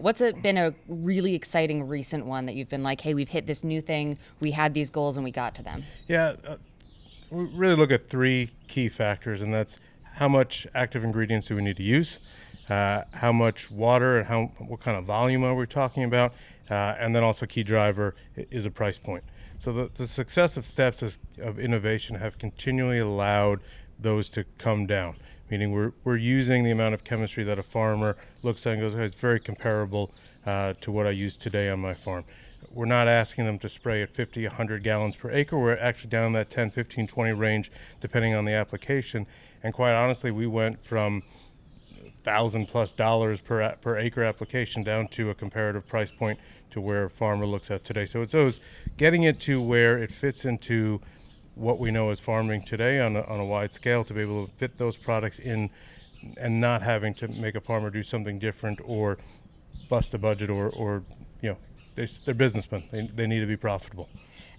What's been a really exciting recent one that you've been like, hey, we've hit this new thing, we had these goals and we got to them? Yeah, we really look at three key factors, and that's how much active ingredients do we need to use, how much water, and what kind of volume are we talking about, and then also key driver is a price point. So the successive steps of innovation have continually allowed those to come down. Meaning we're using the amount of chemistry that a farmer looks at and goes, "Hey, it's very comparable to what I use today on my farm." We're not asking them to spray at 50, 100 gallons per acre. We're actually down in that 10, 15, 20 range, depending on the application. And quite honestly, we went from $1,000+ per acre application down to a comparative price point to where a farmer looks at today. So it's those getting it to where it fits into what we know as farming today on a wide scale, to be able to fit those products in and not having to make a farmer do something different or bust a budget or they're businessmen. They need to be profitable.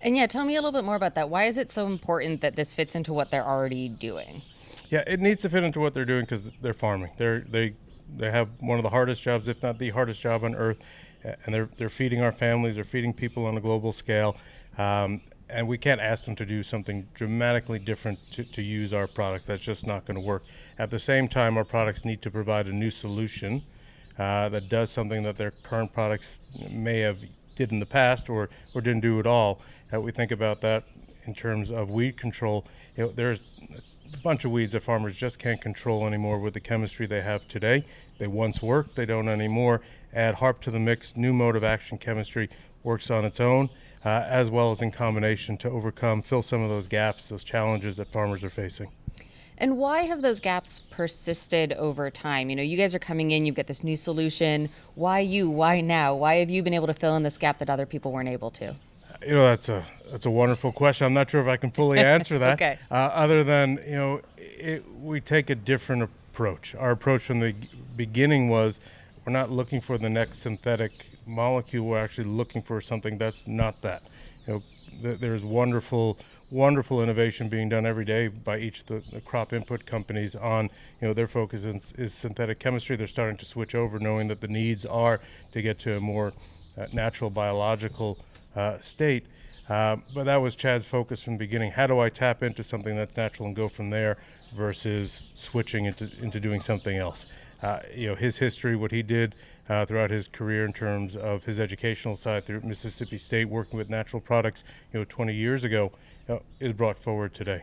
And yeah, tell me a little bit more about that. Why is it so important that this fits into what they're already doing? Yeah, it needs to fit into what they're doing because they're farming. They have one of the hardest jobs, if not the hardest job on earth, and they're feeding our families. They're feeding people on a global scale, and we can't ask them to do something dramatically different to use our product. That's just not going to work. At the same time, our products need to provide a new solution that does something that their current products may have did in the past or didn't do at all. We think about that in terms of weed control. There's a bunch of weeds that farmers just can't control anymore with the chemistry they have today. They once worked, they don't anymore. Add Harpe to the mix, new mode of action chemistry works on its own, as well as in combination to fill some of those gaps, those challenges that farmers are facing. And why have those gaps persisted over time? You know, you guys are coming in, you've got this new solution. Why you? Why now? Why have you been able to fill in this gap that other people weren't able to? That's a wonderful question. I'm not sure if I can fully answer that. Okay. Other than we take a different approach. Our approach from the beginning was we're not looking for the next synthetic molecule. We're actually looking for something that's not that. There's wonderful innovation being done every day by each of the crop input companies on, their focus is synthetic chemistry. They're starting to switch over, knowing that the needs are to get to a more natural biological state. But that was Chad's focus from the beginning. How do I tap into something that's natural and go from there versus switching into doing something else? His history, what he did throughout his career in terms of his educational side through Mississippi State, working with natural products, 20 years ago, is brought forward today.